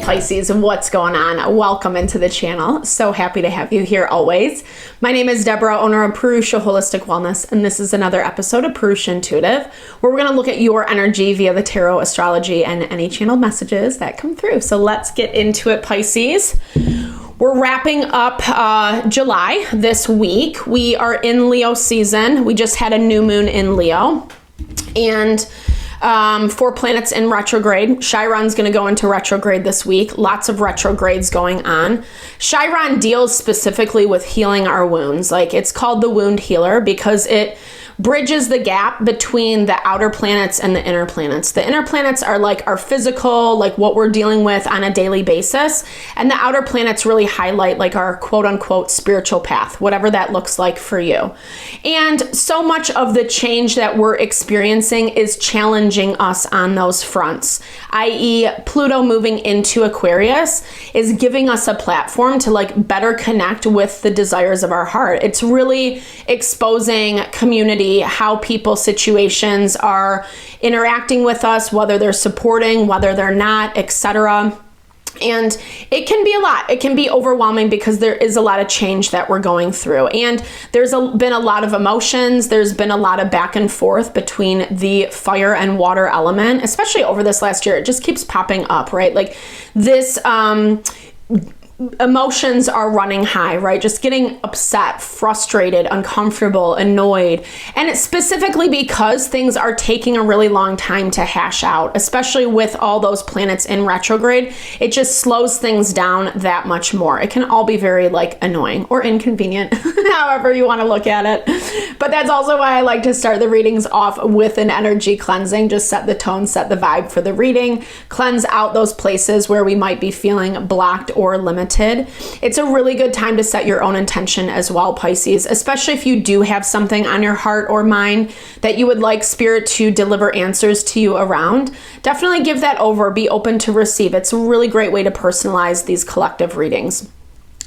Pisces, what's going on? Welcome into the channel. So happy to have you here always. My name is Deborah, owner of Purusha Holistic Wellness, and this is another episode of Purusha Intuitive, where we're going to look at your energy via the tarot, astrology, and any channeled messages that come through. So let's get into it, Pisces. We're wrapping up July this week. We are in Leo season. We just had a new moon in Leo, and 4 planets in retrograde. Chiron's going to go into retrograde this week. Lots of retrogrades going on. Chiron deals specifically with healing our wounds. Like, it's called the wound healer because it bridges the gap between the outer planets and the inner planets. The inner planets are like our physical, like what we're dealing with on a daily basis. And the outer planets really highlight like our quote unquote spiritual path, whatever that looks like for you. And so much of the change that we're experiencing is challenging us on those fronts, i.e. Pluto moving into Aquarius is giving us a platform to like better connect with the desires of our heart. It's really exposing community, how people, situations are interacting with us, whether they're supporting, whether they're not, etc. And it can be a lot. It can be overwhelming because there is a lot of change that we're going through. And there's been a lot of emotions. There's been a lot of back and forth between the fire and water element, especially over this last year. It just keeps popping up, right? Like this, emotions are running high, right? Just getting upset, frustrated, uncomfortable, annoyed. And it's specifically because things are taking a really long time to hash out, especially with all those planets in retrograde. It just slows things down that much more. It can all be very like annoying or inconvenient, however you want to look at it. But that's also why I like to start the readings off with an energy cleansing. Just set the tone, set the vibe for the reading, cleanse out those places where we might be feeling blocked or limited. It's a really good time to set your own intention as well, Pisces, especially if you do have something on your heart or mind that you would like Spirit to deliver answers to you around. Definitely give that over. Be open to receive. It's a really great way to personalize these collective readings.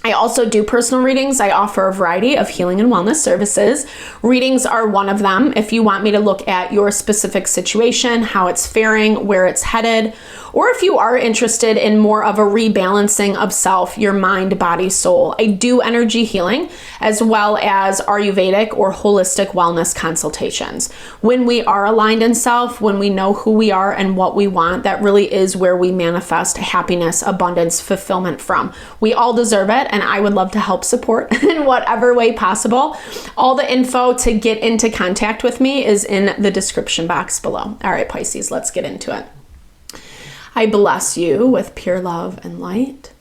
I also do personal readings. I offer a variety of healing and wellness services. Readings are one of them. If you want me to look at your specific situation, how it's faring, where it's headed, or if you are interested in more of a rebalancing of self, your mind, body, soul, I do energy healing as well as Ayurvedic or holistic wellness consultations. When we are aligned in self, when we know who we are and what we want, that really is where we manifest happiness, abundance, fulfillment from. We all deserve it, and I would love to help support in whatever way possible. All the info to get into contact with me is in the description box below. All right, Pisces, let's get into it. I bless you with pure love and light,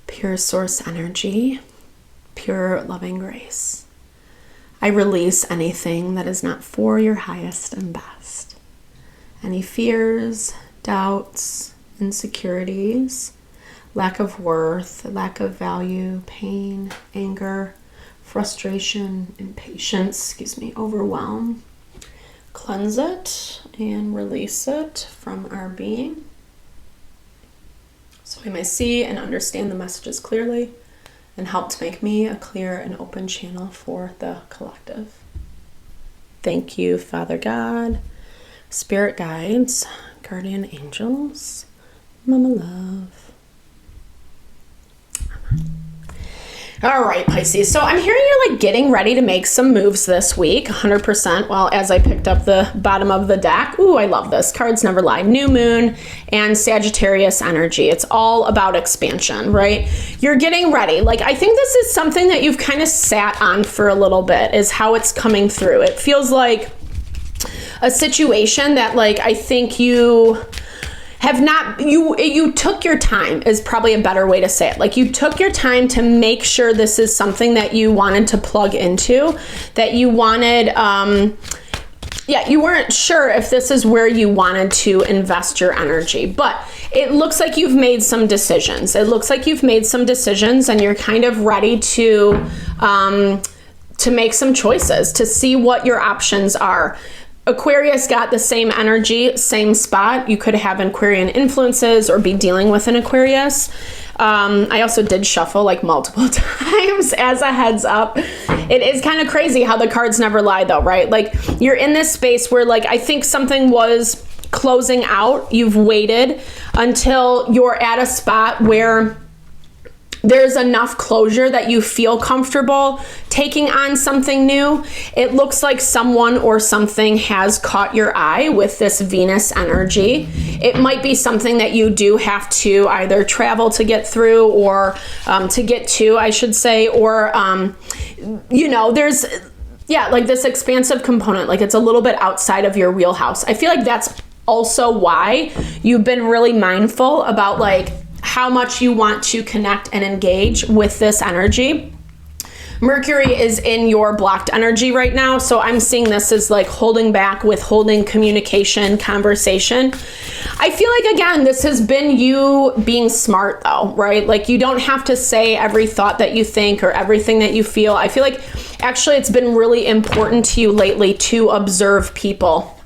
pure source energy, pure loving grace. I release anything that is not for your highest and best. Any fears, doubts, insecurities, lack of worth, lack of value, pain, anger, frustration, impatience, overwhelm. Cleanse it and release it from our being, so I may see and understand the messages clearly and help to make me a clear and open channel for the collective. Thank you, Father God, Spirit guides, guardian angels, Mama Love. Amen. All right, Pisces. So I'm hearing you're like getting ready to make some moves this week, 100%. Well, as I picked up the bottom of the deck, ooh, I love this. Cards never lie. New moon and Sagittarius energy. It's all about expansion, right? You're getting ready. Like, I think this is something that you've kind of sat on for a little bit, is how it's coming through. It feels like a situation that like, I think you have not, you took your time is probably a better way to say it. Like, you took your time to make sure this is something that you wanted to plug into, that you wanted, you weren't sure if this is where you wanted to invest your energy, but it looks like you've made some decisions. It looks like you've made some decisions and you're kind of ready to make some choices, to see what your options are. Aquarius got the same energy, same spot. You could have Aquarian influences or be dealing with an Aquarius. I also did shuffle like multiple times as a heads up. It is kind of crazy how the cards never lie though, right? Like, you're in this space where like, I think something was closing out. You've waited until you're at a spot where there's enough closure that you feel comfortable taking on something new. It looks like someone or something has caught your eye with this Venus energy. It might be something that you do have to either travel to get through, or to get to, I should say, or, you know, there's, yeah, like this expansive component, like it's a little bit outside of your wheelhouse. I feel like that's also why you've been really mindful about like how much you want to connect and engage with this energy. Mercury is in your blocked energy right now, so I'm seeing this as like holding back, withholding communication, conversation. I feel like, again, this has been you being smart though, right? Like you don't have to say every thought that you think or everything that you feel. I feel like actually it's been really important to you lately to observe people.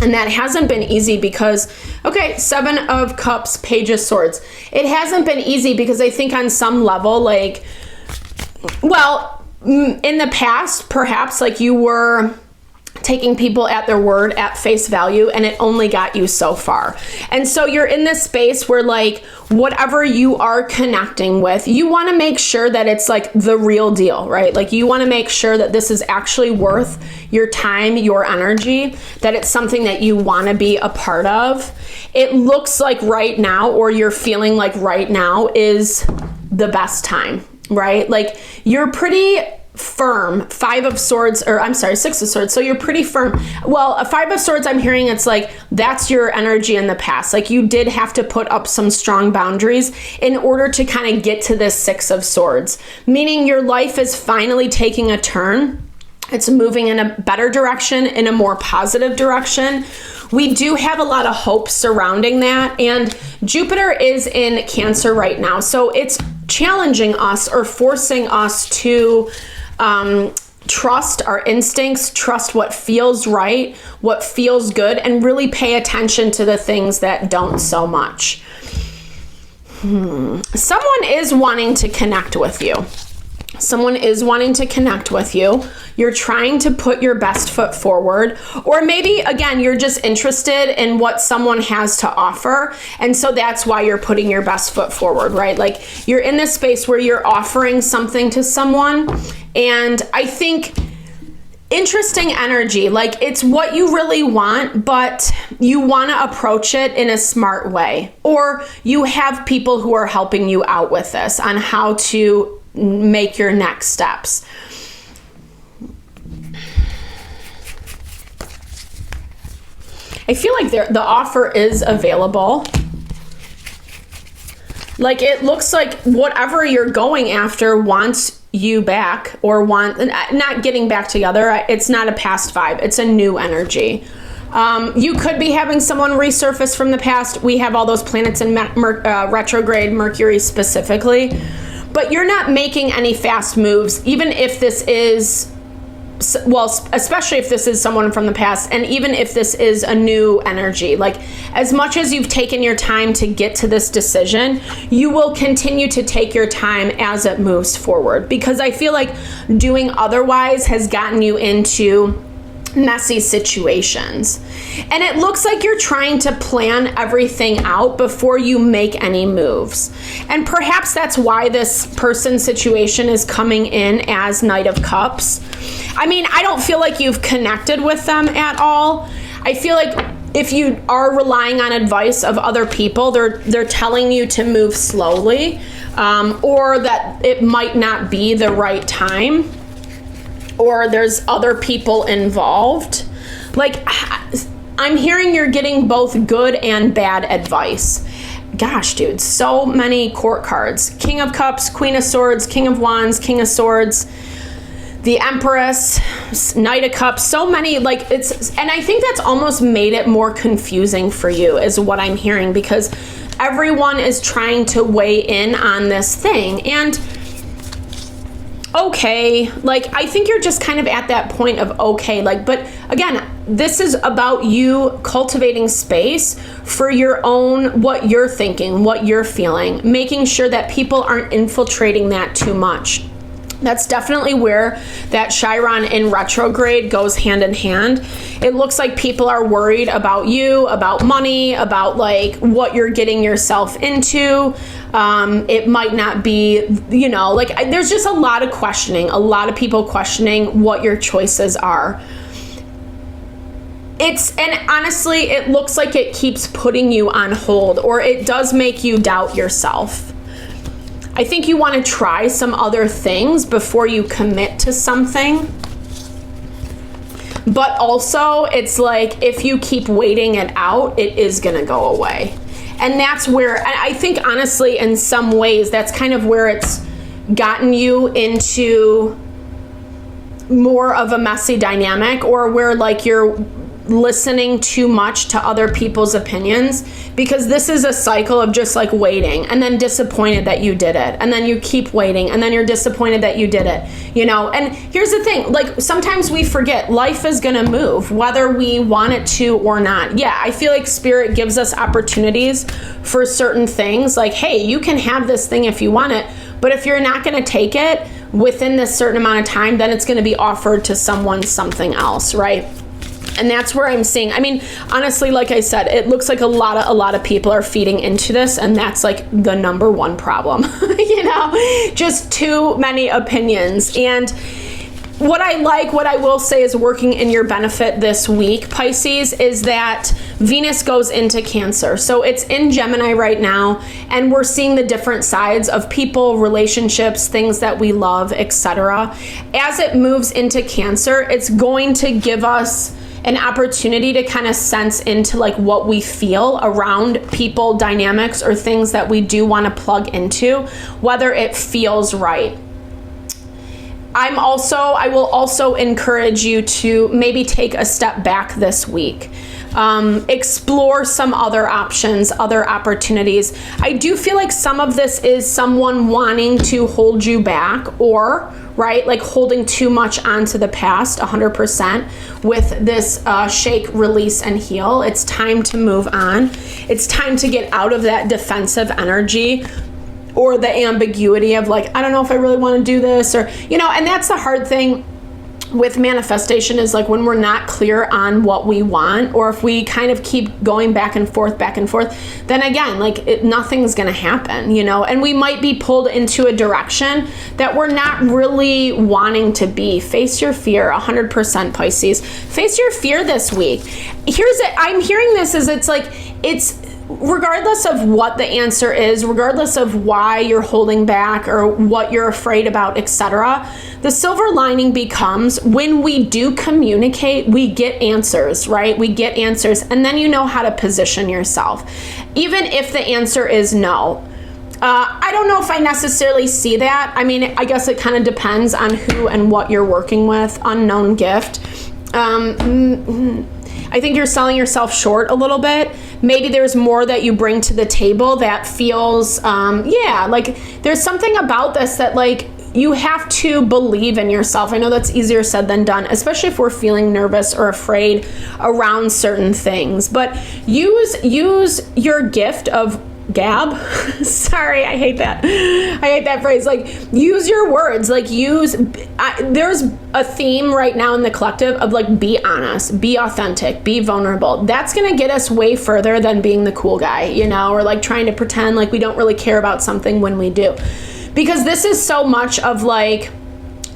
And that hasn't been easy because, okay, 7 of Cups, Page of Swords. It hasn't been easy because I think on some level, like, well, in the past, perhaps, like you were taking people at their word at face value, and it only got you so far. And so you're in this space where like whatever you are connecting with, you want to make sure that it's like the real deal, right? Like you want to make sure that this is actually worth your time, your energy, that it's something that you want to be a part of. It looks like right now, or you're feeling like right now is the best time, right? Like you're pretty firm. 5 of Swords, or I'm sorry, 6 of Swords. So you're pretty firm. Well, a 5 of Swords, I'm hearing it's like, that's your energy in the past. Like you did have to put up some strong boundaries in order to kind of get to this 6 of Swords, meaning your life is finally taking a turn. It's moving in a better direction, in a more positive direction. We do have a lot of hope surrounding that. And Jupiter is in Cancer right now. So it's challenging us or forcing us to trust our instincts, trust what feels right, what feels good, and really pay attention to the things that don't so much. Someone is wanting to connect with you. Someone is wanting to connect with you. You're trying to put your best foot forward, or maybe again, you're just interested in what someone has to offer. And so that's why you're putting your best foot forward, right? Like you're in this space where you're offering something to someone. And I think interesting energy, like it's what you really want, but you want to approach it in a smart way, or you have people who are helping you out with this on how to make your next steps. I feel like the offer is available. Like it looks like whatever you're going after wants you back, or not getting back together. It's not a past vibe. It's a new energy. You could be having someone resurface from the past. We have all those planets in retrograde, Mercury specifically. But you're not making any fast moves, even if this is, well, especially if this is someone from the past, and even if this is a new energy. Like, as much as you've taken your time to get to this decision, you will continue to take your time as it moves forward, because I feel like doing otherwise has gotten you into messy situations. And it looks like you're trying to plan everything out before you make any moves. And perhaps that's why this person's situation is coming in as Knight of Cups. I mean, I don't feel like you've connected with them at all. I feel like if you are relying on advice of other people, they're telling you to move slowly, or that it might not be the right time, or there's other people involved. Like, I'm hearing you're getting both good and bad advice. Gosh, dude, so many court cards. King of Cups, Queen of Swords, King of Wands, King of Swords, the Empress, Knight of Cups, so many, like and I think that's almost made it more confusing for you, is what I'm hearing, because everyone is trying to weigh in on this thing. And okay, like I think you're just kind of at that point of okay, like, but again, this is about you cultivating space for your own, what you're thinking, what you're feeling, making sure that people aren't infiltrating that too much. That's definitely where that Chiron in retrograde goes hand in hand. It looks like people are worried about you, about money, about like what you're getting yourself into. It might not be, you know, like there's just a lot of questioning, a lot of people questioning what your choices are. And honestly, it looks like it keeps putting you on hold, or it does make you doubt yourself. I think you want to try some other things before you commit to something. But also, it's like if you keep waiting it out, it is going to go away. And that's where, I think honestly, in some ways, that's kind of where it's gotten you into more of a messy dynamic, or where like you're listening too much to other people's opinions, because this is a cycle of just like waiting and then disappointed that you did it, and then you keep waiting and then you're disappointed that you did it, you know. And here's the thing, like sometimes we forget life is gonna move whether we want it to or not. Yeah, I feel like spirit gives us opportunities for certain things, like, hey, you can have this thing if you want it, but if you're not gonna take it within this certain amount of time, then it's gonna be offered to someone something else, right? And that's where I'm seeing, I mean, honestly, like I said, it looks like a lot of people are feeding into this, and that's like the number one problem, you know, just too many opinions. And what I will say is working in your benefit this week, Pisces, is that Venus goes into Cancer. So it's in Gemini right now, and we're seeing the different sides of people, relationships, things that we love, etc. As it moves into Cancer, it's going to give us an opportunity to kind of sense into like what we feel around people, dynamics, or things that we do want to plug into, whether it feels right. I will also encourage you to maybe take a step back this week. Explore some other options, other opportunities. I do feel like some of this is someone wanting to hold you back, or right, like holding too much onto the past. 100% with this shake, release, and heal. It's time to move on. It's time to get out of that defensive energy, or the ambiguity of like, I don't know if I really want to do this, or, you know. And that's the hard thing with manifestation, is like when we're not clear on what we want, or if we kind of keep going back and forth, then again, like nothing's gonna happen, you know. And we might be pulled into a direction that we're not really wanting to be. Face your fear. 100% Pisces. Face your fear this week. I'm hearing this as it's regardless of what the answer is, regardless of why you're holding back or what you're afraid about, etc., the silver lining becomes when we do communicate, we get answers, right? We get answers, and then you know how to position yourself. Even if the answer is no. I don't know if I necessarily see that. I mean, I guess it kind of depends on who and what you're working with. Unknown gift. I think you're selling yourself short a little bit. Maybe there's more that you bring to the table that feels, like there's something about this that like you have to believe in yourself. I know that's easier said than done, especially if we're feeling nervous or afraid around certain things. But use your gift of gab. Sorry, I hate that phrase. Like, use your words. Like, there's a theme right now in the collective of like, be honest, be authentic, be vulnerable. That's gonna get us way further than being the cool guy, you know, or like trying to pretend like we don't really care about something when we do. Because this is so much of like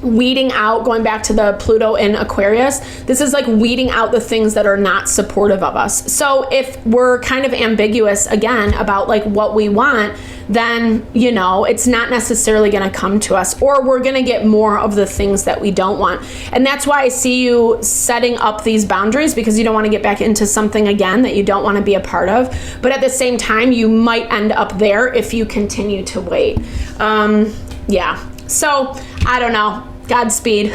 weeding out, going back to the Pluto in Aquarius, this is like weeding out the things that are not supportive of us. So if we're kind of ambiguous again about like what we want, then, you know, it's not necessarily going to come to us, or we're going to get more of the things that we don't want. And that's why I see you setting up these boundaries, because you don't want to get back into something again that you don't want to be a part of. But at the same time, you might end up there if you continue to wait. So I don't know. Godspeed.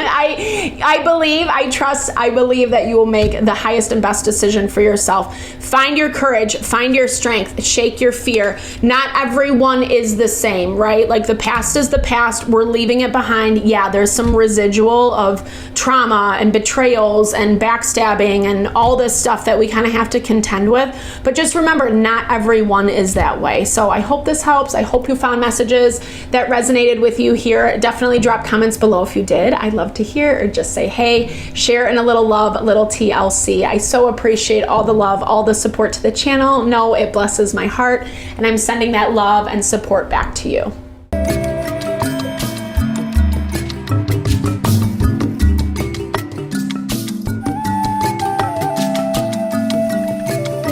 I believe, I trust, I believe that you will make the highest and best decision for yourself. Find your courage, find your strength, shake your fear. Not everyone is the same, right? Like the past is the past. We're leaving it behind. Yeah, there's some residual of trauma and betrayals and backstabbing and all this stuff that we kind of have to contend with. But just remember, not everyone is that way. So I hope this helps. I hope you found messages that resonated with you here. Definitely drop comments below if you did. I'd love to hear, or just say hey, share in a little love, little TLC. I so appreciate all the love, all the support to the channel. No, it blesses my heart, and I'm sending that love and support back to you.